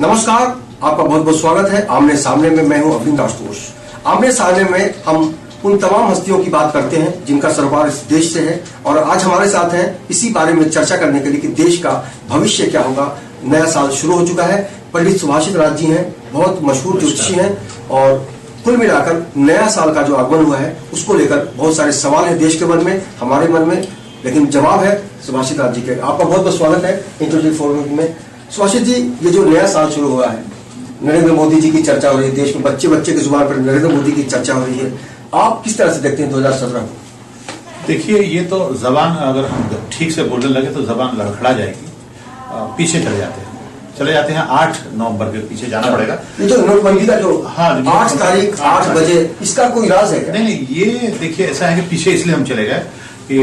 नमस्कार, आपका बहुत बहुत स्वागत है। आमने सामने में मैं हूं अरविंद आशुतोष। आमने सामने में हम उन तमाम हस्तियों की बात करते हैं जिनका सरोकार इस देश से है, और आज हमारे साथ हैं इसी बारे में चर्चा करने के लिए कि देश का भविष्य क्या होगा। नया साल शुरू हो चुका है। पंडित सुभाषित राज जी हैं, बहुत मशहूर ज्योतिषी हैं, और कुल मिलाकर नया साल का जो आगमन हुआ है उसको लेकर बहुत सारे सवाल हैं देश के मन में, हमारे मन में, लेकिन जवाब है सुभाषित राज जी के। आपका बहुत बहुत स्वागत है इंटरव्यू फोरम में। सुभाषित जी, ये जो नया साल शुरू हुआ है, नरेंद्र मोदी जी की चर्चा हो रही है, देश में बच्चे बच्चे की जुबान पर नरेंद्र मोदी की चर्चा हो रही है, आप किस तरह से देखते हैं 2017 को? देखिए, ये तो जबान अगर हम ठीक से बोलने लगे तो जबान लड़खड़ा जाएगी, पीछे चले जाते हैं 8 नवंबर के पीछे जाना पड़ेगा। ये जो नोटबंदी का जो 8 तारीख 8 बजे, इसका कोई राज है क्या? नहीं, ये देखिए ऐसा है कि पीछे इसलिए हम चले गए कि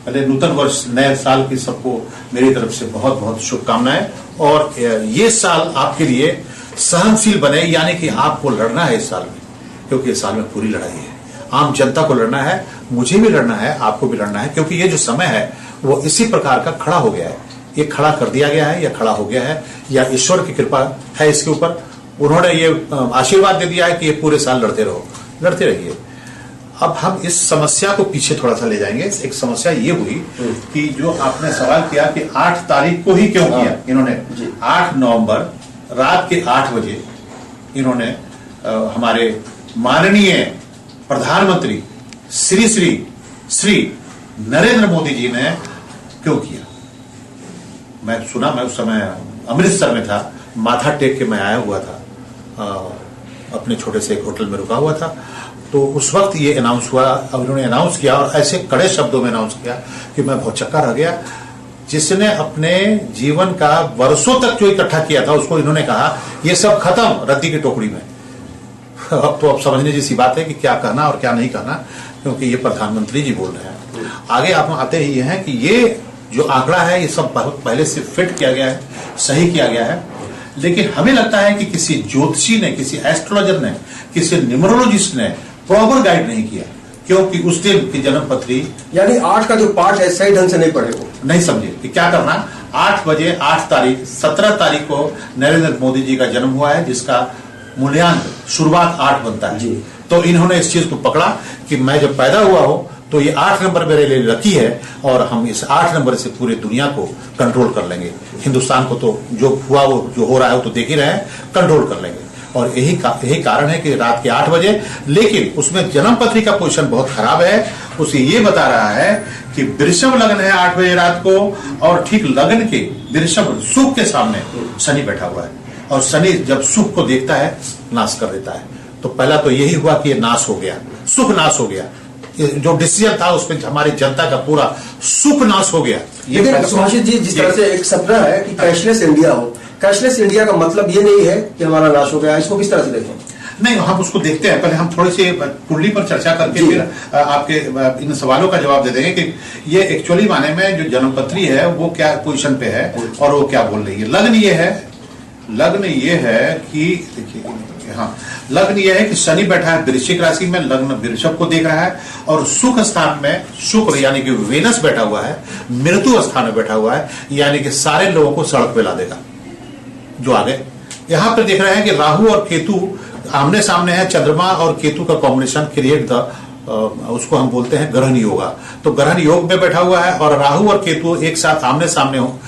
पहले नूतन वर्ष नए साल की सबको मेरी तरफ से बहुत बहुत शुभकामनाएं, और ये साल आपके लिए सहनशील बने, यानी कि आपको लड़ना है इस साल में, क्योंकि इस साल में पूरी लड़ाई है। आम जनता को लड़ना है, मुझे भी लड़ना है, आपको भी लड़ना है, क्योंकि ये जो समय है वो इसी प्रकार का खड़ा हो गया है। ये खड़ा कर दिया गया है या खड़ा हो गया है, या ईश्वर की कृपा है इसके ऊपर। उन्होंने ये आशीर्वाद दे दिया है कि ये पूरे साल लड़ते रहो, लड़ते रहिए। अब हम इस समस्या को पीछे थोड़ा सा ले जाएंगे। एक समस्या ये हुई कि जो आपने सवाल किया कि 8 तारीख को ही क्यों किया इन्होंने। 8 नवंबर रात के 8 बजे इन्होंने हमारे माननीय प्रधानमंत्री श्री नरेंद्र मोदी जी ने क्यों किया। मैं सुना, मैं उस समय अमृतसर में था, माथा टेक के मैं आया हुआ था, अपने छोटे से एक होटल में रुका हुआ था। तो उस वक्त ये अनाउंस हुआ, और उन्होंने अनाउंस किया और ऐसे कड़े शब्दों में अनाउंस किया कि मैं बहुत चक्कर रह गया। जिसने अपने जीवन का वर्षों तक जो इकट्ठा किया था उसको इन्होंने कहा ये सब खत्म, रद्दी की टोकरी में। अब तो अब समझने जैसी बात है कि क्या कहना और क्या नहीं कहना, क्योंकि ये प्रधानमंत्री जी बोल रहे हैं। आगे आप आते ही ये है कि ये जो आंकड़ा है ये सब बहुत पहले से फिट किया गया है, सही किया गया है, लेकिन हमें लगता है कि किसी ज्योतिषी ने, किसी एस्ट्रोलॉजर ने, किसी न्यूमरोलॉजिस्ट ने प्रॉपर गाइड नहीं किया, क्योंकि उस दिन की जन्म पत्री यानी 8 का जो पार्ट है सही ढंग से नहीं पढ़े, वो नहीं समझे कि क्या करना। 8 बजे 8 तारीख 17 तारीख को नरेंद्र मोदी जी का जन्म हुआ है, जिसका मूल्यांक शुरुआत 8 बनता है जी। तो इन्होंने इस चीज को पकड़ा कि मैं जब पैदा हुआ हो तो ये 8 नंबर मेरे लिए लकी है, और हम इस 8 नंबर से पूरे दुनिया को कंट्रोल कर लेंगे। हिंदुस्तान को तो जो हुआ, वो जो हो रहा है वो तो देख ही रहे हैं, कंट्रोल कर लेंगे। और यही कारण है कि रात के 8 बजे, लेकिन उसमें जन्म पत्री का पोजीशन बहुत खराब है। उसे ये बता रहा है कि वृषभ लग्न है 8 बजे रात को, और ठीक लग्न के वृषभ सुख के सामने शनि बैठा हुआ है, और शनि जब सुख को देखता है नाश कर देता है। तो पहला तो यही हुआ कि ये नाश हो गया, सुख नाश हो गया। जो डिसीजन था उसमें हमारी जनता का पूरा सुख नाश हो गया। लेकिन सुभाषित जी, जिस तरह से एक सपना है कि कैशलेस इंडिया हो, कैशलेस इंडिया का मतलब ये नहीं है कि हमारा नाश हो गया, इसको किस तरह से देखें? नहीं, हम उसको देखते हैं। पहले हम थोड़ी सी कुंडली पर चर्चा करके फिर आपके इन सवालों का जवाब दे देंगे कि ये एक्चुअली माने में जो जन्मपत्री है वो क्या पोजीशन पे है और वो क्या बोल रही है। लग्न ये है कि देखिए, हाँ, लग्न ये है कि शनि बैठा है वृश्चिक राशि में, लग्न वृषभ को देख रहा है, और सुख स्थान में शुक्र यानी कि वेनस बैठा हुआ है, मृत्यु स्थान में बैठा हुआ है, यानी कि सारे लोगों को सड़क पे ला देगा जो आगे। यहां पर देख रहे हैं कि राहु और केतु आमने सामने है। चंद्रमा और केतु का कॉम्बिनेशन क्रिएट द उसको हम बोलते हैं ग्रहण योगा। तो ग्रहण योग में बैठा हुआ है, और राहु और केतु एक साथ आमने सामने हो,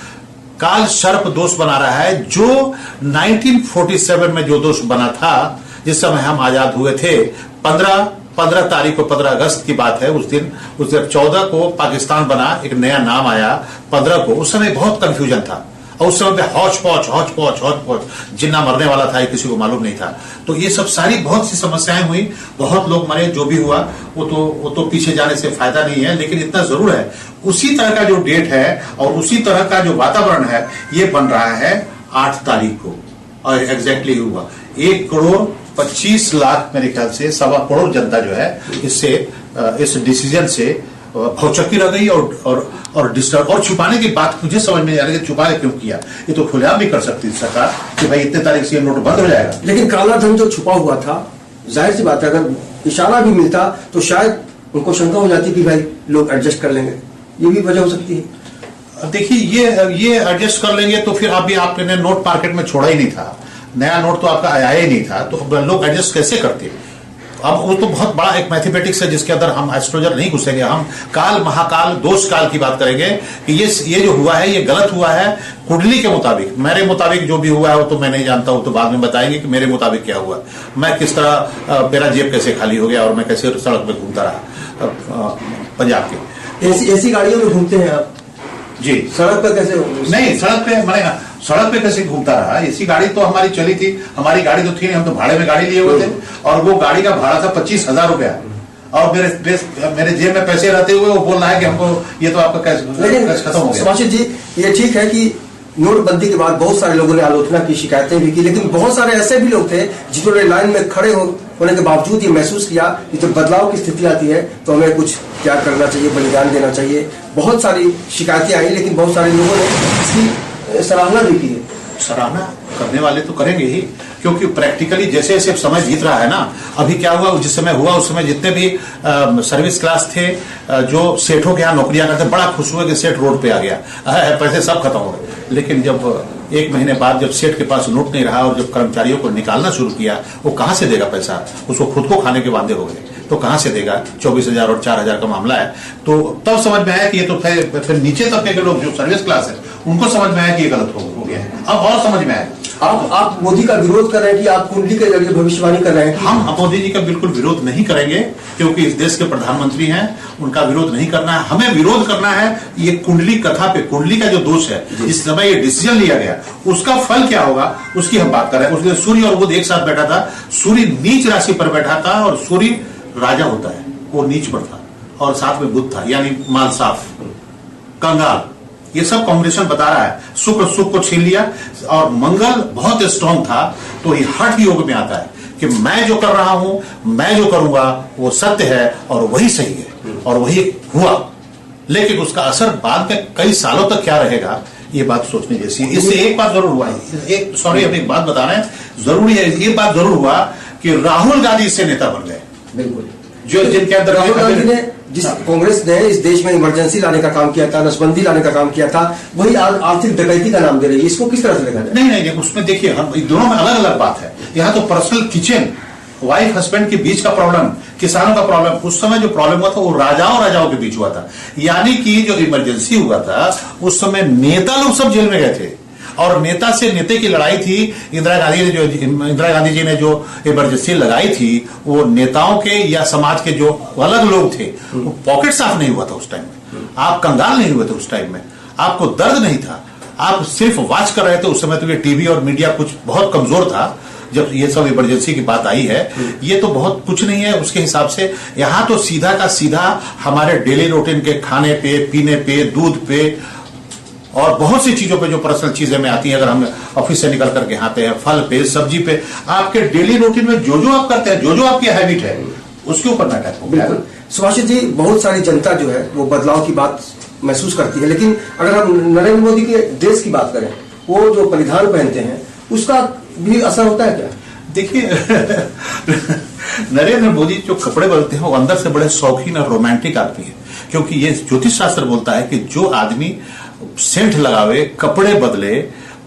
काल सर्प दोष बना रहा है, जो 1947 में जो दोष बना था, जिस समय हम आजाद हुए थे। 15 तारीख को, 15 अगस्त की बात है, उस दिन 14 को पाकिस्तान बना, एक नया नाम आया 15 को। उस समय बहुत कंफ्यूजन था, और उस समय पे हौच पौच जिन्ना मरने वाला था, किसी को मालूम नहीं था। तो ये सब सारी बहुत सी समस्याएं हुई, बहुत लोग मरे, जो भी हुआ वो तो पीछे जाने से फायदा नहीं है। लेकिन इतना जरूर है, उसी तरह का जो डेट है और उसी तरह का जो वातावरण है ये बन रहा है 8 तारीख को, और एग्जैक्टली हुआ 1,25,00,000 मेरे ख्याल से 1.25 करोड़ जनता जो है इससे, इस डिसीजन से भौचक्की रह गई, और डिस्टर्ब। और छुपाने की बात मुझे समझ में आ रही है, छुपाने क्यों किया? ये तो खुलेआम भी कर सकती है सरकार कि भाई इतने तारीख से ये नोट बंद हो जाएगा। लेकिन काला धन जो छुपा हुआ था, जाहिर सी बात है, अगर इशारा भी मिलता तो शायद उनको शंका हो जाती कि भाई लोग एडजस्ट कर लेंगे, ये भी वजह हो सकती है। देखिए ये एडजस्ट कर लेंगे तो फिर अभी आपने नोट मार्केट में छोड़ा ही नहीं था, नया नोट तो आपका आया ही नहीं था, तो लोग एडजस्ट कैसे करते? अब वो तो बहुत बड़ा एक मैथमेटिक्स है जिसके अंदर हम एस्ट्रोलॉजर नहीं घुसेंगे। हम काल महाकाल दोष काल की बात करेंगे कि ये जो हुआ है ये गलत हुआ है कुंडली के मुताबिक। मेरे मुताबिक जो भी हुआ है वो तो मैं नहीं जानता हूं, तो बाद में बताएंगे कि मेरे मुताबिक क्या हुआ, मैं किस तरह मेरा जेब कैसे खाली हो गया और मैं कैसे सड़क पे घूमता रहा पंजाब के। ऐसी गाड़ियों में घूमते हैं आप जी? सड़क पर कैसे? नहीं, सड़क पे कैसे घूमता रहा? ऐसी गाड़ी तो हमारी चली थी, हमारी गाड़ी तो थी नहीं, हम तो भाड़े में गाड़ी लिए हुए थे और वो गाड़ी का भाड़ा था 25,000 रुपया। और मेरे जेब में पैसे रहते हुए वो बोल रहा है कि हमको ये तो आपका कैश खत्म हो गया। सुभाषित जी, ये ठीक है कि नोटबंदी के बाद बहुत सारे लोगों ने आलोचना की, शिकायतें भी की, लेकिन बहुत सारे ऐसे भी लोग थे जिन्होंने लाइन में खड़े होने के बावजूद ये महसूस किया कि जब बदलाव की स्थिति आती है तो हमें कुछ त्याग करना चाहिए, बलिदान देना चाहिए। बहुत सारी शिकायतें आई, लेकिन बहुत सारे लोगों ने इसकी सराहना भी की है। सराहना करने वाले तो करेंगे ही, क्योंकि प्रैक्टिकली जैसे जैसे समय बीत रहा है ना, अभी क्या हुआ, जिस समय हुआ उस समय जितने भी सर्विस क्लास थे जो सेठों के यहाँ नौकरियां करते, बड़ा खुश हुए कि सेठ रोड पे आ गया, पैसे सब खत्म हो गए। लेकिन जब 1 महीने बाद जब सेठ के पास नोट नहीं रहा और जब कर्मचारियों को निकालना शुरू किया, वो कहां से देगा पैसा? उसको खुद को खाने के वादे हो गए, तो कहां से देगा? 24,000 और 4,000 का मामला है। तो तब समझ में आया कि ये तो फिर नीचे तबके के लोग जो सर्विस क्लास है उनको समझ में आया कि ये गलत हो गया है। अब और समझ में आया। आप मोदी का विरोध कर रहे हैं कि आप कुंडली के जरिए भविष्यवाणी कर रहे हैं? हम मोदी जी का बिल्कुल विरोध नहीं करेंगे, क्योंकि इस देश के प्रधानमंत्री हैं, उनका विरोध नहीं करना है। हमें विरोध करना है ये कुंडली कथा पे, कुंडली का जो दोष है, जिस समय ये डिसीजन लिया गया उसका फल क्या होगा उसकी हम बात कर रहे हैं। उसमें सूर्य और बुध एक साथ बैठा था, सूर्य नीच राशि पर बैठा था और सूर्य राजा होता है, वो नीच पर था, और साथ में बुध था, यानी माल साफ, कंगाल। ये सब कॉम्बिनेशन बता रहा है। शुक्र सुख को छीन लिया और मंगल बहुत स्ट्रांग था, तो ये हठ योग में आता है कि मैं जो कर रहा हूं, मैं जो करूंगा वो सत्य है और वही सही है, और वही हुआ। लेकिन उसका असर बाद में कई सालों तक क्या रहेगा, ये बात सोचने जैसी है। इससे एक बात जरूर हुआ है, हम एक बात बता रहे हैं, जरूरी है, ये बात जरूर हुआ कि राहुल गांधी इससे नेता बन गए। बिल्कुल, जो जिनके अंदर राहुल गांधी ने जिस कांग्रेस ने इस देश में इमरजेंसी लाने का काम किया था, नसबंदी लाने का काम किया था, वही आर्थिक डकैती का नाम दे रही है। इसको किस तरह से देखा जाए? नहीं, उसमें देखिए, हम दोनों में अलग अलग बात है। यहाँ तो पर्सनल किचन, वाइफ हस्बैंड के बीच का प्रॉब्लम, किसानों का प्रॉब्लम, उस समय जो प्रॉब्लम हुआ था वो राजाओं के बीच हुआ था। यानी कि जो इमरजेंसी हुआ था उस समय नेता लोग सब जेल में गए थे, और नेता से नेता की लड़ाई थी। इंदिरा गांधी जी ने जो इमरजेंसी लगाई थी वो नेताओं के या समाज के जो अलग लोग थे, वो पॉकेट साफ नहीं हुआ था उस टाइम में। आप कंगाल नहीं हुए थे उस टाइम में, आपको दर्द नहीं था, आप सिर्फ वॉच कर रहे थे। उस समय तो ये टीवी और मीडिया कुछ बहुत कमजोर था जब ये सब इमरजेंसी की बात आई है। ये तो बहुत कुछ नहीं है उसके हिसाब से। यहाँ तो सीधा का सीधा हमारे डेली रूटीन के खाने पे, पीने पे, दूध पे और बहुत सी चीजों पे जो पर्सनल चीजें में आती हैं, अगर हम ऑफिस से निकल करके आते हैं, फल पे, सब्जी पे, आपके डेली रूटीन में जो जो आप करते हैं, जो जो आपकी हैबिट है, उसके ऊपर में अटैक हो गया। बिल्कुल सुभाषित जी, बहुत सारी जनता जो है वो बदलाव की बात महसूस करती है, लेकिन अगर हम नरेंद्र मोदी के ड्रेस की बात करें, वो जो परिधान पहनते हैं उसका भी असर होता है क्या? देखिए नरेंद्र मोदी जो कपड़े बदलते हैं वो अंदर से बड़े शौकीन और रोमांटिक आदमी है, क्योंकि ये ज्योतिष शास्त्र बोलता है कि जो आदमी सेंट लगावे, कपड़े बदले,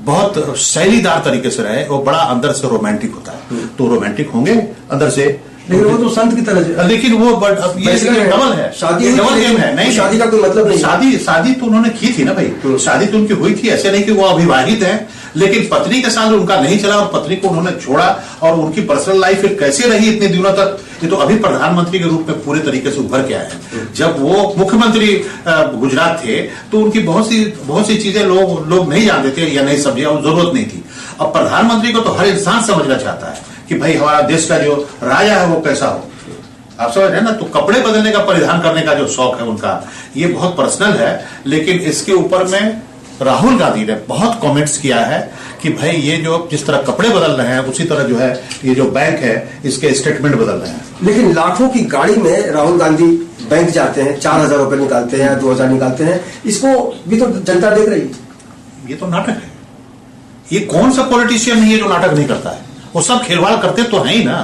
बहुत शैलीदार तरीके से रहे, वो बड़ा अंदर से रोमांटिक होता है। तो रोमांटिक होंगे अंदर से, लेकिन वो तो संत की तरह, लेकिन वो ये डबल है, शादी डबल गेम है। नहीं, शादी का कोई मतलब नहीं। शादी तो उन्होंने की थी ना भाई, शादी तो उनकी हुई थी, ऐसे नहीं कि वो अविवाहित है, लेकिन पत्नी के साथ उनका नहीं चला और पत्नी को उन्होंने छोड़ा। और उनकी पर्सनल लाइफ फिर कैसे रही इतने दिनों तक, ये तो अभी प्रधानमंत्री के रूप में पूरे तरीके से उभर के आए हैं। जब वो मुख्यमंत्री गुजरात थे तो उनकी बहुत सी चीजें लोग नहीं जानते थे या नहीं समझे, और जरूरत नहीं थी। अब प्रधानमंत्री को तो हर इंसान समझना चाहता है कि भाई हमारा देश का जो राजा है वो कैसा हो। आप समझ रहे हैं ना? तो कपड़े बदलने का, परिधान करने का जो शौक है उनका, ये बहुत पर्सनल है। लेकिन इसके ऊपर में राहुल गांधी ने बहुत कमेंट्स किया है कि भाई ये जो जिस तरह कपड़े बदल रहे हैं उसी तरह जो है ये जो बैंक है इसके स्टेटमेंट बदल रहे हैं। लेकिन लाखों की गाड़ी में राहुल गांधी बैंक जाते हैं, 4,000 रुपए निकालते हैं, 2,000 निकालते हैं, इसको भी तो जनता देख रही है। ये तो नाटक है। ये कौन सा पॉलिटिशियन नहीं है जो नाटक नहीं करता है? वो सब खिलवाड़ करते तो है ही ना।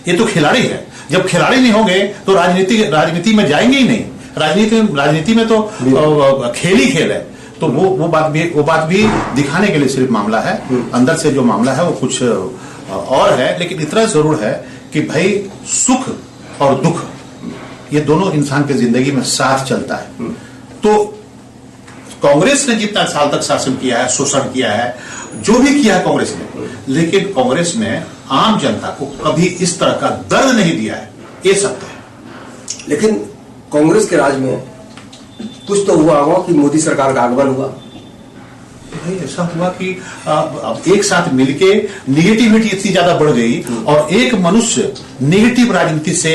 ये तो खिलाड़ी है। जब खिलाड़ी नहीं होंगे तो राजनीति में जाएंगे ही नहीं। राजनीति में तो खेल ही खेल है। तो वो बात भी दिखाने के लिए सिर्फ मामला है। अंदर से जो मामला है वो कुछ और है, लेकिन इतना जरूर है कि भाई सुख और दुख ये दोनों इंसान की जिंदगी में साथ चलता है। तो कांग्रेस ने जितना साल तक शासन किया है, शोषण किया है, जो भी किया है कांग्रेस ने, लेकिन कांग्रेस ने आम जनता को कभी इस तरह का दर्द नहीं दिया है, ये सत्य है। लेकिन कांग्रेस के राज में कुछ तो हुआ होगा कि मोदी सरकार का आगमन हुआ। भाई ऐसा हुआ कि अब एक साथ मिलके निगेटिविटी इतनी ज्यादा बढ़ गई और एक मनुष्य निगेटिव राजनीति से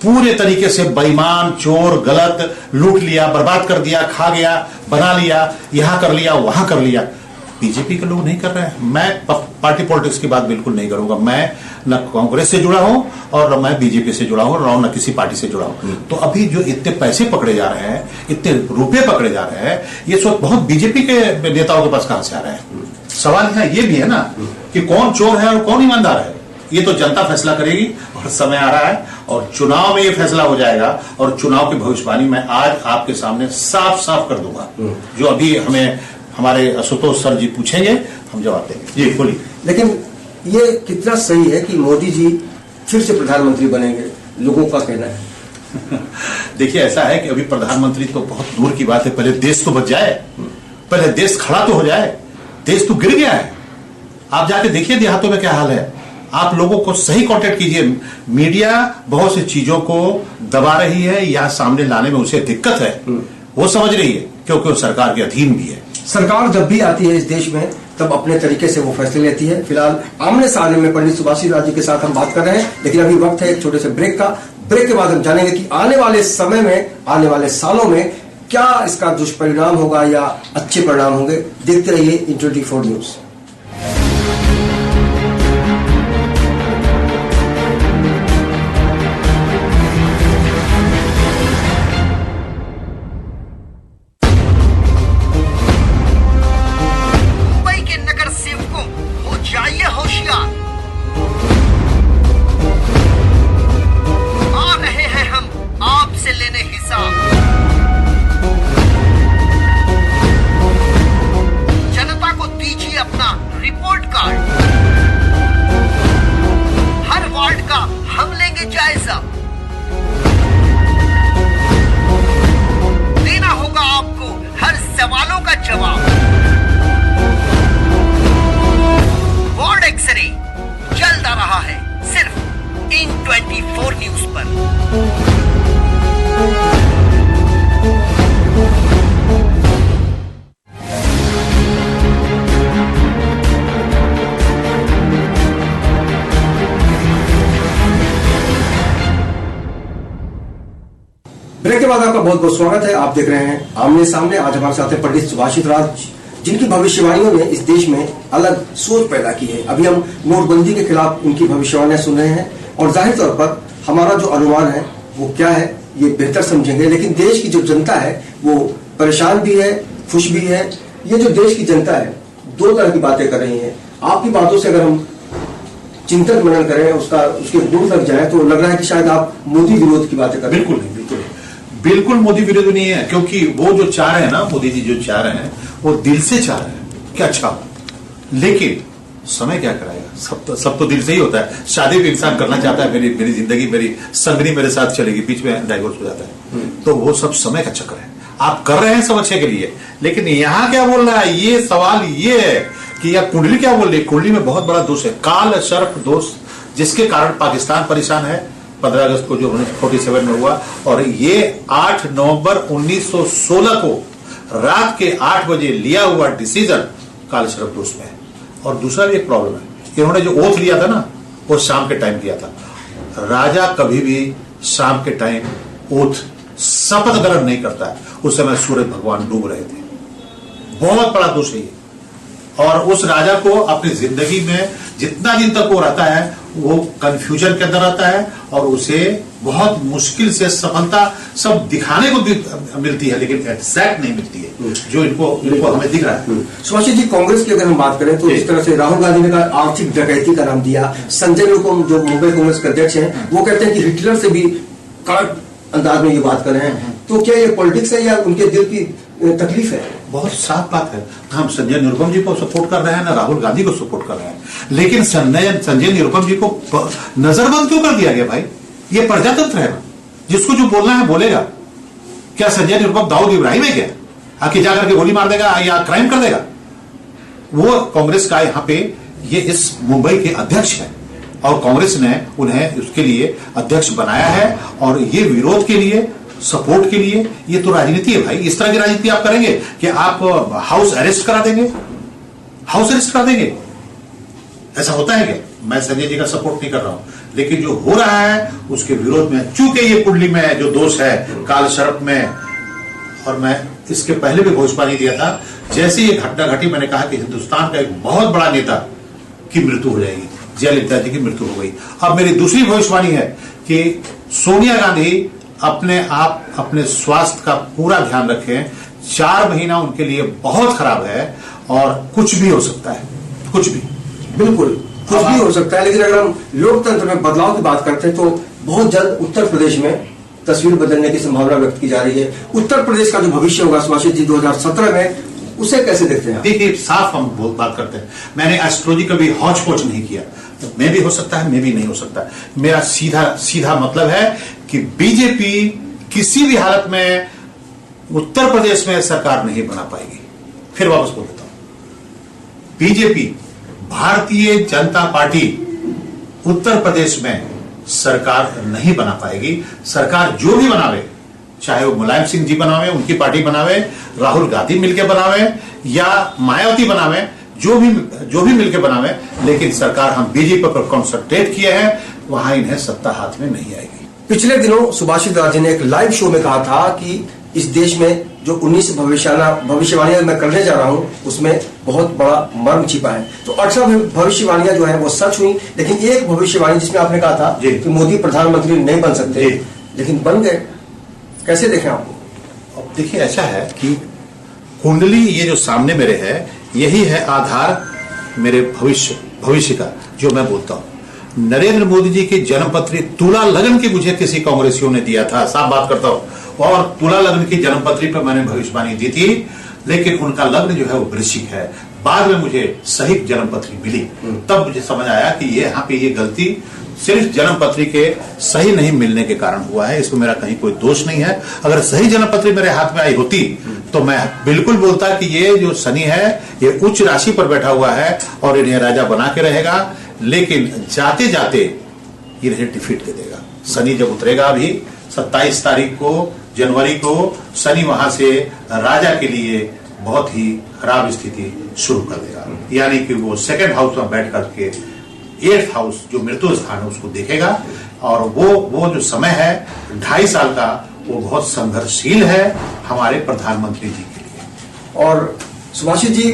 पूरे तरीके से बेईमान, चोर, गलत, लूट लिया, बर्बाद कर दिया, खा गया, बना लिया, यहां कर लिया, वहां कर लिया। बीजेपी के लोग नहीं कर रहे हैं। मैं पार्टी पॉलिटिक्स की बात बिल्कुल नहीं करूंगा। मैं न कांग्रेस से जुड़ा हूं और मैं बीजेपी से जुड़ा हूं, न किसी पार्टी से जुड़ा हूं। तो अभी जो इतने पैसे पकड़े जा रहे हैं, इतने रुपए पकड़े जा रहे हैं, ये सब बहुत बीजेपी के नेताओं के पास कहां से आ रहे हैं? सवाल है ये भी है ना कि कौन चोर है और कौन ईमानदार है। ये तो जनता फैसला करेगी और समय आ रहा है और चुनाव में ये फैसला हो जाएगा। और चुनाव की भविष्यवाणी मैं आज आपके सामने साफ साफ कर दूंगा। जो अभी हमें हमारे आशुतोष सर जी पूछेंगे, हम जवाब देंगे। जी बोलिए। लेकिन ये कितना सही है कि मोदी जी फिर से प्रधानमंत्री बनेंगे, लोगों का कहना है। देखिए ऐसा है कि अभी प्रधानमंत्री तो बहुत दूर की बात है, पहले देश तो बच जाए, पहले देश खड़ा तो हो जाए। देश तो गिर गया है। आप जाके देखिए देहातों में क्या हाल है। आप लोगों को सही कांटेक्ट कीजिए। मीडिया बहुत सी चीजों को दबा रही है या सामने लाने में उसे दिक्कत है, वो समझ रही है, क्योंकि वो सरकार के अधीन भी है। सरकार जब भी आती है इस देश में तब अपने तरीके से वो फैसले लेती है। फिलहाल आमने सामने में पंडित सुभाष राज जी के साथ हम बात कर रहे हैं, लेकिन अभी वक्त है एक छोटे से ब्रेक का। ब्रेक के बाद हम जानेंगे कि आने वाले समय में, आने वाले सालों में क्या इसका दुष्परिणाम होगा या अच्छे परिणाम होंगे। देखते रहिए इन 24 न्यूज। ब्रेक के बाद आपका बहुत बहुत स्वागत है। आप देख रहे हैं आमने सामने। आज हमारे साथ है पंडित सुभाष राज, जिनकी भविष्यवाणियों ने इस देश में अलग सोच पैदा की है। अभी हम नोटबंदी के खिलाफ इनकी भविष्यवाणियां सुन रहे हैं और जाहिर तौर पर हमारा जो अनुमान है वो क्या है ये बेहतर समझेंगे। लेकिन देश की जो जनता है वो परेशान भी है, खुश भी है। ये जो देश की जनता है दो तरह की बातें कर रही है। आपकी बातों से अगर हम चिंतन मनन करें, उसके दूर तक जाए तो लग रहा है कि शायद आप मोदी विरोध की बातें कर रहे हैं। बिल्कुल नहीं, बिल्कुल मोदी विरोधी नहीं है, क्योंकि वो जो चाह रहे हैं ना, मोदी जी जो चाह रहे हैं वो दिल से चाह रहे हैं कि अच्छा हो। लेकिन समय क्या कराएगा। सब तो दिल से ही होता है। शादी भी इंसान करना चाहता है, मेरी जिंदगी, मेरी संगनी मेरे साथ चलेगी, बीच में डाइवोर्स हो जाता है। तो वो सब समय का चक्कर है। आप कर रहे हैं सब अच्छे के लिए, लेकिन यहाँ क्या बोल रहा है, ये सवाल ये है कि यह कुंडली क्या बोल रही है। कुंडली में बहुत बड़ा दोष है, काल सर्प दोष, जिसके कारण पाकिस्तान परेशान है। 15 अगस्त को जो 1947 में हुआ, और ये 8 नवंबर 1916 को रात के 8 बजे लिया हुआ डिसीजन काल सर्प दोष में है। और दूसरा भी एक प्रॉब्लम है, इन्होंने जो ओथ लिया था ना वो शाम के टाइम लिया था। राजा कभी भी शाम के टाइम ओथ शपथ ग्रहण नहीं करता है। उस समय सूरज भगवान डूब रहे थे। बहुत बड़ा दोष है ये। और उस राजा को अपनी जिंदगी में जितना दिन तक वो रहता है वो कंफ्यूजन के अंदर रहता है और उसे बहुत मुश्किल से सफलता सब दिखाने को मिलती है, लेकिन एग्जैक्ट नहीं मिलती है जो इनको हमें दिख रहा है। सुभाष जी, कांग्रेस की अगर हम बात करें तो इस तरह से राहुल गांधी ने कहा आर्थिक डकैती का नाम दिया। संजय निरुपम जो मुंबई कांग्रेस के अध्यक्ष हैं वो कहते हैं कि हिटलर से भी अंदाज में ये बात कर रहे हैं, तो क्या ये पॉलिटिक्स है या उनके दिल की तकलीफ है? बहुत साफ बात है। हम संजय निरुपम जी को सपोर्ट कर रहे हैं ना राहुल गांधी को सपोर्ट कर रहे हैं, लेकिन संजय निरुपम जी को नजरबंद क्यों कर दिया गया भाई? ये प्रजातंत्र है ना, जिसको जो बोलना है बोलेगा। क्या संजय निरुपम दाऊद इब्राहिम है क्या? आके जाकर के गोली मार देगा या क्राइम कर देगा? वो कांग्रेस का यहाँ पे ये इस मुंबई के अध्यक्ष है और कांग्रेस ने उन्हें उसके लिए अध्यक्ष बनाया है, और ये विरोध के लिए, सपोर्ट के लिए, ये तो राजनीति है भाई। इस तरह की राजनीति आप करेंगे कि आप हाउस अरेस्ट करा देंगे? हाउस अरेस्ट करा देंगे? ऐसा होता है क्या? मैं संजय जी का सपोर्ट नहीं कर रहा हूं, लेकिन जो हो रहा है उसके विरोध में, चूंकि ये कुंडली में जो दोष है काल सर्प में, और मैं इसके पहले भी भविष्यवाणी दिया था, जैसे ये घटना घटी मैंने कहा कि हिंदुस्तान का एक बहुत बड़ा नेता की मृत्यु हो जाएगी। जयललिता जी की मृत्यु हो गई। अब मेरी दूसरी भविष्यवाणी है कि सोनिया गांधी अपने आप अपने स्वास्थ्य का पूरा ध्यान रखें। 4 महीना उनके लिए बहुत खराब है और कुछ भी हो सकता है, कुछ भी, बिल्कुल कुछ भी हो सकता है। लेकिन अगर हम लोकतंत्र में बदलाव की बात करते हैं तो बहुत जल्द उत्तर प्रदेश में तस्वीर बदलने की संभावना व्यक्त की जा रही है। उत्तर प्रदेश का जो भविष्य होगा सुभाषित जी 2017 में, उसे कैसे देखते हैं? देखिए, साफ हम बात करते हैं। मैंने एस्ट्रोलॉजी कभी हौच पौच नहीं किया। तो मैं भी हो सकता है, मैं भी नहीं हो सकता। मेरा सीधा मतलब है कि बीजेपी किसी भी हालत में उत्तर प्रदेश में सरकार नहीं बना पाएगी। फिर वापस बोल देता हूं, बीजेपी भारतीय जनता पार्टी उत्तर प्रदेश में सरकार नहीं बना पाएगी। सरकार जो भी बनावे, चाहे वो मुलायम सिंह जी बनावे, उनकी पार्टी बनावे, राहुल गांधी मिलकर बनावे या मायावती बनावे, जो भी मिलकर बनावे, लेकिन सरकार हम बीजेपी पर कॉन्सेंट्रेट किए हैं, वहां इन्हें सत्ता हाथ में नहीं आएगी। पिछले दिनों सुभाषित राजे ने एक लाइव शो में कहा था कि इस देश में जो 19 भविष्यवाणियां मैं करने जा रहा हूं उसमें बहुत बड़ा मर्म छिपा है। तो 18 भविष्यवाणियां जो है वो सच हुई, लेकिन एक भविष्यवाणी जिसमें आपने कहा था कि मोदी प्रधानमंत्री नहीं बन सकते, लेकिन बन गए। कैसे देखें आपको? अब देखिए, ऐसा है कि कुंडली ये जो सामने मेरे है, यही है आधार मेरे भविष्य का जो मैं बोलता हूं। नरेंद्र मोदी जी की जन्मपत्री तुला लगन की मुझे किसी कांग्रेसियों ने दिया था, साफ बात करता हूं, और तुला लग्न की जन्मपत्री पर मैंने भविष्यवाणी दी थी, लेकिन उनका लग्न जो है वो वृश्चिक है। बाद में मुझे सही जन्मपत्री मिली, तब मुझे समझ आया कि ये यहाँ पे ये गलती सिर्फ जन्मपत्री के सही नहीं मिलने के कारण हुआ है। इसमें मेरा कहीं कोई दोष नहीं है। अगर सही जन्मपत्री मेरे हाथ में आई होती तो मैं बिल्कुल बोलता कि ये जो शनि है ये उच्च राशि पर बैठा हुआ है और इन्हें राजा बना के रहेगा, लेकिन जाते जाते इन्हें डिफीट दे देगा। शनि जब उतरेगा, अभी 27 तारीख को जनवरी को शनि वहां से राजा के लिए बहुत ही खराब स्थिति शुरू कर देगा, यानी कि वो सेकंड हाउस में बैठ करके 8th हाउस जो मृत्यु स्थान है उसको देखेगा, और वो जो समय है 2.5 साल का, वो बहुत संघर्षशील है हमारे प्रधानमंत्री जी के लिए। और सुभाषित जी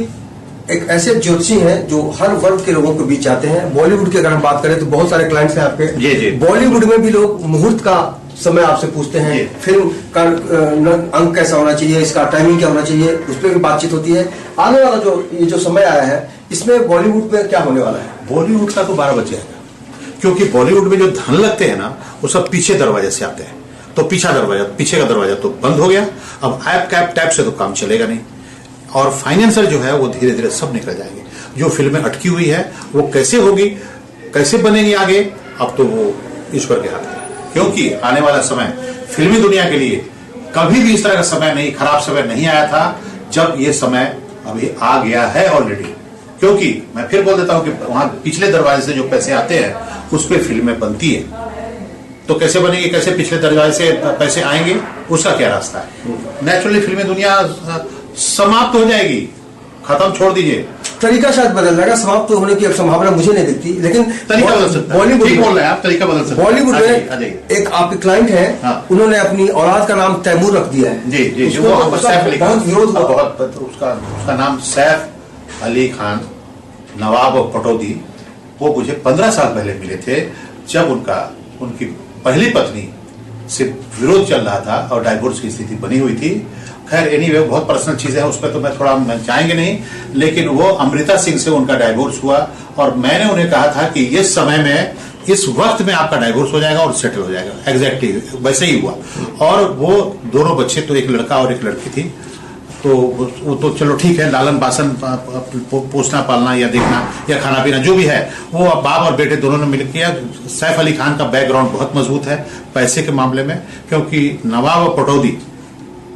एक ऐसे ज्योतिषी हैं जो हर वर्ग के लोगों के बीच जाते हैं। बॉलीवुड की अगर हम बात करें तो बहुत सारे क्लाइंट्स हैं आपके। जी। बॉलीवुड में भी लोग मुहूर्त का समय आपसे पूछते हैं, फिल्म का अंक कैसा होना चाहिए, इसका टाइमिंग क्या होना चाहिए, उस पर भी बातचीत होती है। आने वाला जो समय आया है इसमें बॉलीवुड में क्या होने वाला है? बॉलीवुड का तो 12 बज जाएगा, क्योंकि बॉलीवुड में जो धन लगते हैं ना वो सब पीछे दरवाजे से आते हैं, तो पीछे का दरवाजा तो बंद हो गया। अब ऐप कैप टैप से तो काम चलेगा नहीं, और फाइनेंसर जो है वो धीरे धीरे सब निकल जाएंगे। जो फिल्में अटकी हुई है वो कैसे होगी, कैसे बनेगी आगे, अब तो वो ईश्वर के हाथ में, क्योंकि आने वाला समय फिल्मी दुनिया के लिए कभी भी इस तरह का समय नहीं, खराब समय नहीं आया था जब ये समय अभी आ गया है ऑलरेडी। क्योंकि मैं फिर बोल देता हूं कि वहां पिछले दरवाजे से जो पैसे आते हैं उस पर फिल्में बनती है, तो कैसे बनेगी, कैसे पिछले दरवाजे से पैसे आएंगे, उसका क्या रास्ता है? नेचुरली फिल्मी दुनिया समाप्त हो जाएगी, खत्म, छोड़ दीजिए। तरीका शायद बदल जाएगा, समाप्त होने की संभावना मुझे नहीं दिखती, लेकिन तरीका बदल सकता है। बॉलीवुड ठीक बोल रहे हैं आप, तरीका बदल सकते हैं। बॉलीवुड में एक आपके क्लाइंट है, उन्होंने अपनी औलाद का नाम तैमूर रख दिया है। जी, बहुत विरोध हुआ, उसका नाम सैफ अली खान नवाब पटौदी, वो मुझे 15 साल पहले मिले थे, जब उनकी पहली पत्नी से विरोध चल रहा था और डाइवोर्स की स्थिति बनी हुई थी। खैर एनीवे बहुत पर्सनल चीजें हैं, उस पर तो मैं थोड़ा जाएंगे नहीं, लेकिन वो अमृता सिंह से उनका डाइवोर्स हुआ और मैंने उन्हें कहा था कि इस समय में इस वक्त में आपका डाइवोर्स हो जाएगा और सेटल हो जाएगा। एग्जैक्टली वैसे ही हुआ। और वो दोनों बच्चे, तो एक लड़का और एक लड़की थी, तो वो तो चलो ठीक है, लालन पालन पोसना पालना या देखना या खाना पीना जो भी है वो अब बाप और बेटे दोनों ने मिलकर किया। सैफ अली खान का बैकग्राउंड बहुत मजबूत है पैसे के मामले में, क्योंकि नवाब पटौदी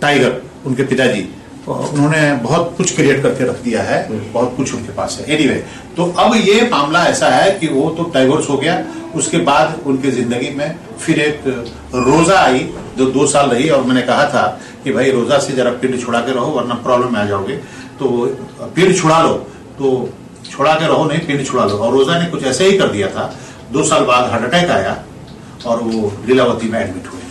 टाइगर उनके पिताजी, उन्होंने बहुत कुछ क्रिएट करके रख दिया है, बहुत कुछ उनके पास है। एनीवे, तो अब ये मामला ऐसा है कि वो तो डाइवोर्स हो गया, उसके बाद उनके जिंदगी में फिर एक रोजा आई जो 2 साल रही। और मैंने कहा था कि भाई रोजा से जरा पिंड छुड़ा के रहो वरना प्रॉब्लम में आ जाओगे, तो पिंड छुड़ा लो, तो छुड़ा के रहो नहीं, पिंड छुड़ा लो। और रोजा ने कुछ ऐसे ही कर दिया था। 2 साल बाद हार्ट अटैक आया और वो लीलावती में एडमिट हुए।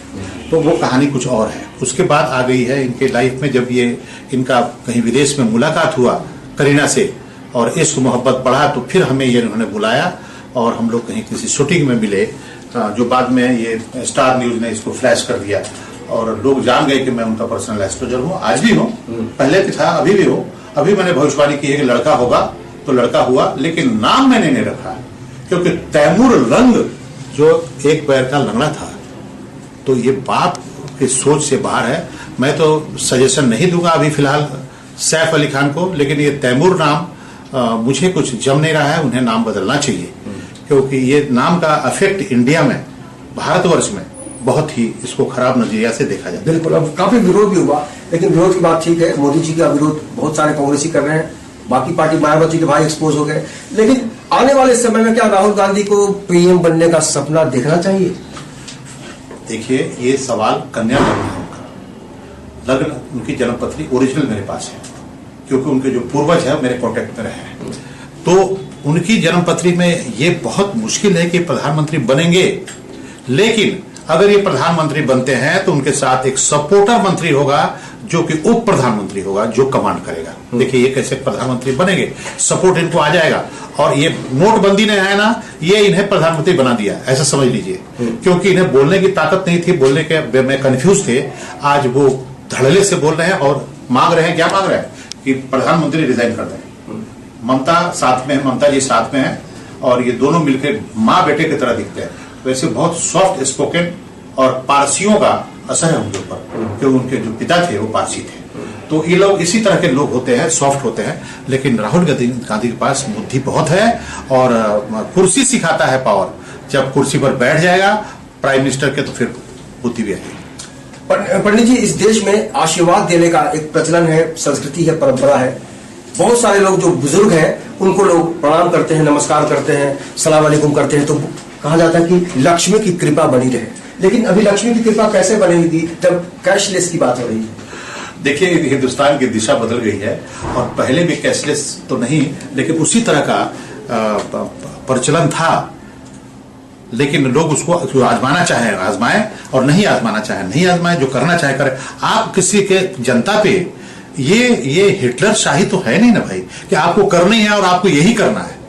तो वो कहानी कुछ और है। उसके बाद आ गई है इनके लाइफ में, जब ये इनका कहीं विदेश में मुलाकात हुआ करीना से और इश्क मोहब्बत बढ़ा, तो फिर हमें ये उन्होंने बुलाया और हम लोग कहीं किसी शूटिंग में मिले, जो बाद में ये स्टार न्यूज ने इसको फ्लैश कर दिया और लोग जान गए कि मैं उनका पर्सनल एस्ट्रोलजर हूँ। आज भी हूँ, पहले भी था, अभी भी हूँ। अभी मैंने भविष्यवाणी की है कि लड़का होगा, तो लड़का हुआ, लेकिन नाम मैंने नहीं रखा क्योंकि तैमूर लंग जो एक पैर का लंगड़ा था, तो ये बाप की सोच से बाहर है। मैं तो सजेशन नहीं दूंगा अभी फिलहाल सैफ अली खान को, लेकिन ये तैमूर नाम मुझे कुछ जम नहीं रहा है, उन्हें नाम बदलना चाहिए, क्योंकि ये नाम का अफेक्ट इंडिया में, भारतवर्ष में बहुत ही इसको खराब नजरिया से देखा जाता है। बिल्कुल, अब काफी विरोध भी हुआ, लेकिन विरोध की बात ठीक है, मोदी जी का विरोध बहुत सारे कांग्रेसी कर रहे हैं, बाकी पार्टी मायावती के भाई एक्सपोज हो गए। लेकिन आने वाले समय में क्या राहुल गांधी को पीएम बनने का सपना देखना चाहिए? देखिए, ये सवाल कन्या लग्न उनकी जन्मपत्री ओरिजिनल मेरे पास है, क्योंकि उनके जो पूर्वज है मेरे कॉन्टेक्ट में रहे हैं। तो उनकी जन्मपत्री में ये बहुत मुश्किल है कि प्रधानमंत्री बनेंगे, लेकिन अगर ये प्रधानमंत्री बनते हैं तो उनके साथ एक सपोर्टर मंत्री होगा जो कि उप प्रधानमंत्री होगा, जो कमांड करेगा। देखिए, ये कैसे प्रधानमंत्री बनेंगे, सपोर्ट इनको आ जाएगा। और ये नोटबंदी ने है ना, ये इन्हें प्रधानमंत्री बना दिया, ऐसा समझ लीजिए, क्योंकि इन्हें बोलने की ताकत नहीं थी, बोलने के में कंफ्यूज थे। आज वो धड़ल्ले से बोल रहे हैं और मांग रहे हैं, क्या मांग रहे हैं कि प्रधानमंत्री रिजाइन कर दें। ममता साथ में है, ममता जी साथ में है, और ये दोनों मिलकर माँ बेटे की तरह दिखते हैं। वैसे बहुत सॉफ्ट स्पोकन, और पारसियों का असर है उनके ऊपर, क्योंकि उनके जो पिता थे वो पारसी थे। तो ये लोग इसी तरह के लोग होते हैं, सॉफ्ट होते हैं। लेकिन राहुल गांधी के पास बुद्धि बहुत है और कुर्सी सिखाता है पावर। जब कुर्सी पर बैठ जाएगा प्राइम मिनिस्टर के, तो फिर बुद्धि भी आएगी। पंडित जी, इस देश में आशीर्वाद देने का एक प्रचलन है, संस्कृति है, परंपरा है। बहुत सारे लोग जो बुजुर्ग हैं उनको लोग प्रणाम करते हैं, नमस्कार करते हैं, सलाम अलैकुम करते हैं, तो कहा जाता है कि लक्ष्मी की कृपा बनी रहे। लेकिन अभी लक्ष्मी की कृपा कैसे बनेगी जब कैशलेस की बात हो रही है? देखिए, हिंदुस्तान की दिशा बदल गई है, और पहले भी कैशलेस तो नहीं, लेकिन उसी तरह का प्रचलन था। लेकिन लोग उसको आजमाना चाहे आजमाए, और नहीं आजमाना चाहे नहीं आजमाए, जो करना चाहे करे। आप किसी के जनता पे ये हिटलर शाही तो है नहीं ना भाई, कि आपको करनी है और आपको यही करना है।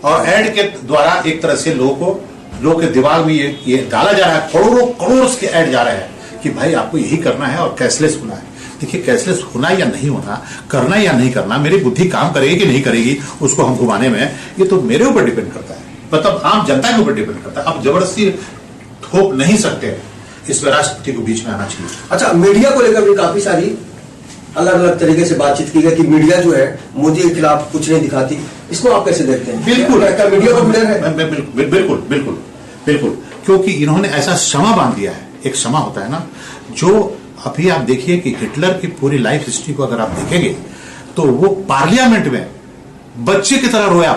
और एड के द्वारा एक तरह से लोगों के दिमाग में ये डाला जा रहा है, करोड़ों के एड जा रहे हैं कि भाई आपको यही करना है और कैशलेस होना है। देखिए, कैशलेस होना या नहीं होना, करना या नहीं करना, मेरी बुद्धि काम करेगी कि नहीं करेगी उसको हम घुमाने में, ये तो मेरे ऊपर डिपेंड करता है, मतलब आम जनता के ऊपर डिपेंड करता है। आप जबरदस्ती थोप नहीं सकते, इसमें राष्ट्रपति को बीच में आना चाहिए। अच्छा, मीडिया को लेकर भी काफी सारी अलग अलग तरीके से बातचीत की गई कि मीडिया जो है मोदी के खिलाफ कुछ नहीं दिखाती। इसको आप कैसे देखते हैं? बिल्कुल, मीडिया को मिलर है। बिल्कुल, क्योंकि इन्होंने ऐसा क्षमा बांध दिया है। एक क्षमा होता है ना, जो अभी आप देखिए कि हिटलर की पूरी लाइफ हिस्ट्री को अगर आप देखेंगे तो वो पार्लियामेंट में बच्चे की तरह रोया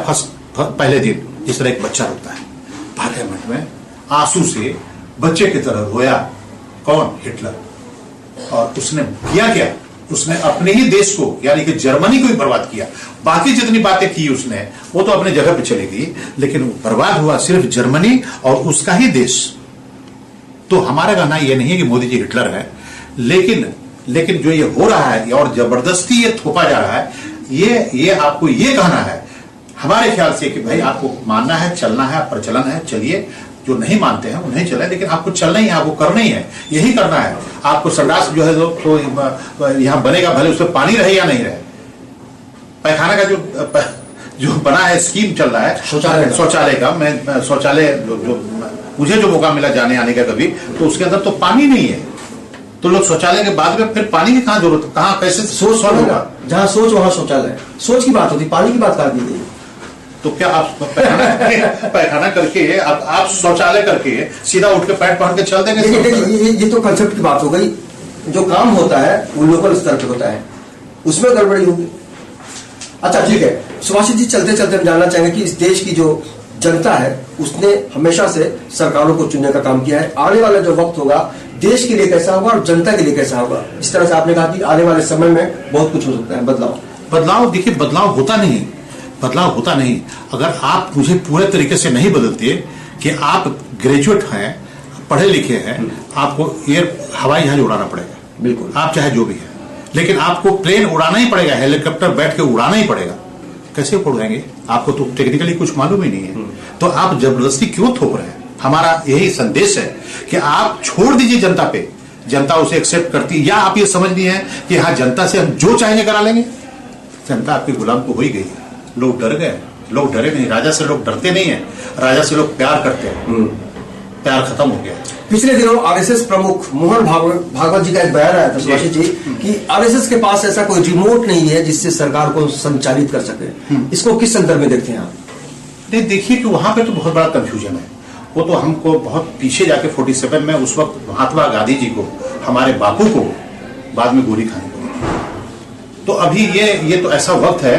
पहले दिन, जिस तरह एक बच्चा रोता है पार्लियामेंट में, आंसू से बच्चे की तरह रोया। कौन? हिटलर। और उसने किया क्या? उसने अपने ही देश को, यानी कि जर्मनी को ही बर्बाद किया। बाकी जितनी बातें की उसने, वो तो अपने जगह पे चली गई, लेकिन बर्बाद हुआ सिर्फ जर्मनी और उसका ही देश। तो हमारा कहना ये नहीं है कि मोदी जी हिटलर है, लेकिन जो ये हो रहा है और जबरदस्ती ये थोपा जा रहा है, ये आपको ये कहना है हमारे ख्याल से कि भाई आपको मानना है, चलना है, प्रचलन है, चलिए। जो नहीं मानते हैं उन्हें चले, लेकिन आपको चलना ही है, आपको करना ही है, यही करना है। आपको संडास जो है तो यहाँ बनेगा, भले उसमें पानी रहे या नहीं रहे। पैखाना का जो जो बना है, स्कीम चल रहा है शौचालय का, मैं शौचालय जो मुझे जो मौका मिला जाने आने का कभी, तो उसके अंदर तो पानी नहीं है, तो लोग शौचालय के बाद में फिर पानी की कहाँ जरूरत, कहाँ कैसे सोच होगा, जहाँ सोच वहाँ शौचालय, सोच की बात होती, पानी की बात कर दी गई। तो क्या आप पैखाना करके आप शौचालय करके सीधा उठ के पैंट पहन के चल देंगे? ये तो कंसेप्ट की बात हो गई। जो काम होता है वो लोकल स्तर पे होता है, उसमें गड़बड़ी होगी। अच्छा ठीक है सुभाषित जी, चलते चलते हम जानना चाहेंगे कि इस देश की जो जनता है उसने हमेशा से सरकारों को चुनने का काम किया है। आने वाला जो वक्त होगा देश के लिए कैसा होगा और जनता के लिए कैसा होगा? इस तरह से आपने कहा कि आने वाले समय में बहुत कुछ हो सकता है, बदलाव। देखिए बदलाव होता नहीं अगर आप मुझे पूरे तरीके से नहीं बदलते कि आप ग्रेजुएट हैं, पढ़े लिखे हैं, आपको हवाई जहाज उड़ाना पड़ेगा, बिल्कुल, आप चाहे जो भी है, लेकिन आपको प्लेन उड़ाना ही पड़ेगा, हेलीकॉप्टर बैठ के उड़ाना ही पड़ेगा। कैसे उड़ाएंगे? आपको तो टेक्निकली कुछ मालूम ही नहीं है, तो आप जबरदस्ती क्यों थोप रहे हैं? हमारा यही संदेश है कि आप छोड़ दीजिए जनता पे, जनता उसे एक्सेप्ट करती है, या आप ये समझ नहीं है कि हाँ जनता से हम जो चाहेंगे करा लेंगे। जनता आपके गुलाम तो हो ही गई है, लोग डर गए, लोग डरे नहीं, राजा से लोग डरते नहीं है, राजा से लोग प्यार करते हैं, प्यार खत्म हो गया। पिछले दिनों आरएसएस प्रमुख मोहन भागवत जी का एक बयान आया था सुभाषित जी कि आरएसएस के पास ऐसा कोई रिमोट नहीं है जिससे सरकार को संचालित कर सके। इसको किस संदर्भ में देखते हैं आप? नहीं देखिए कि वहां पे तो बहुत बड़ा कंफ्यूजन है, वो तो हमको बहुत पीछे जाके 47 में उस वक्त महात्मा गांधी जी को, हमारे बापू को बाद में गोली खानी पड़ी। तो अभी ये तो ऐसा वक्त है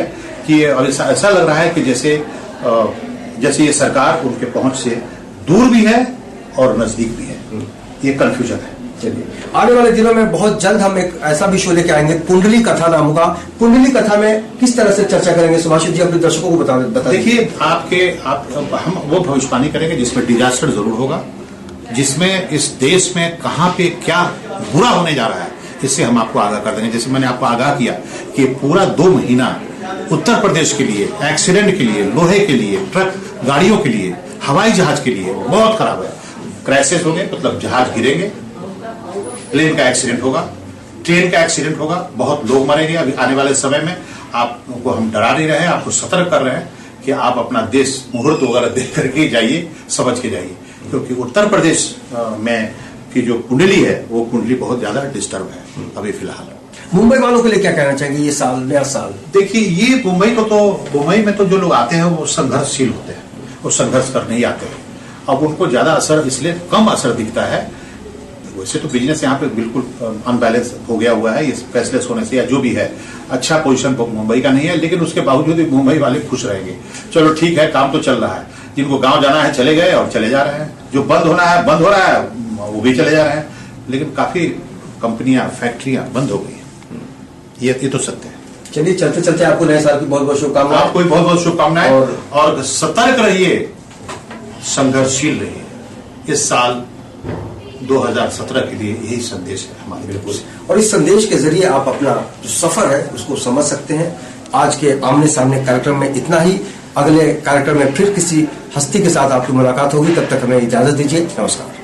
कि और ऐसा लग रहा है कि जैसे ये सरकार उनके पहुंच से दूर भी है और नजदीक भी है, ये कंफ्यूजन है। चलिए आने वाले दिनों में बहुत जल्द हम एक ऐसा भी शो लेके आएंगे, कुंडली कथा नाम होगा। कुंडली कथा में किस तरह से चर्चा करेंगे सुभाषित जी, अपने दर्शकों को बता देखिए हम वो भविष्यवाणी करेंगे जिसमें डिजास्टर जरूर होगा, जिसमें इस देश में कहाँ पे क्या बुरा होने जा रहा है, इससे हम आपको आगाह कर देंगे। जैसे मैंने आपको आगाह किया कि पूरा 2 महीना उत्तर प्रदेश के लिए एक्सीडेंट के लिए, लोहे के लिए, ट्रक गाड़ियों के लिए, हवाई जहाज के लिए बहुत खराब है। क्रैशेस होंगे, मतलब जहाज गिरेंगे, प्लेन का एक्सीडेंट होगा, ट्रेन का एक्सीडेंट होगा, बहुत लोग मरेंगे। अभी आने वाले समय में आपको हम डरा नहीं रहे हैं, आपको सतर्क कर रहे हैं कि आप अपना देश मुहूर्त वगैरह देख करके जाइए, समझ के जाइए, क्योंकि उत्तर प्रदेश में की जो कुंडली है वो कुंडली बहुत ज्यादा डिस्टर्ब है अभी फिलहाल। मुंबई वालों के लिए क्या कहना चाहेंगे ये साल, नया साल? देखिए ये मुंबई में तो जो लोग आते हैं वो संघर्षशील होते हैं, वो संघर्ष करने ही आते हैं। अब उनको ज्यादा असर, इसलिए कम असर दिखता है। वैसे तो बिजनेस यहाँ पे बिल्कुल अनबैलेंस हो गया हुआ है, ये फैसलेस होने से या जो भी है, अच्छा पोजीशन मुंबई का नहीं है, लेकिन उसके बावजूद भी मुंबई वाले खुश रहेंगे। चलो ठीक है, काम तो चल रहा है, जिनको गांव जाना है चले गए और चले जा रहे हैं, जो बंद होना है बंद हो रहा है, वो भी चले जा रहे हैं, लेकिन काफी कंपनियां, फैक्ट्रियां बंद हो गई हैं, ये तो सत्य है। चलिए चलते चलते आपको नए साल की बहुत बहुत शुभकामनाएं। आपको बहुत बहुत शुभकामनाएं और सतर्क रहिए, संघर्षशील रहिए। इस साल 2017 के लिए यही संदेश है हमारे। बिल्कुल, और इस संदेश के जरिए आप अपना जो सफर है उसको समझ सकते हैं। आज के आमने सामने कार्यक्रम में इतना ही। अगले कार्यक्रम में फिर किसी हस्ती के साथ आपकी मुलाकात होगी, तब तक हमें इजाजत दीजिए। नमस्कार।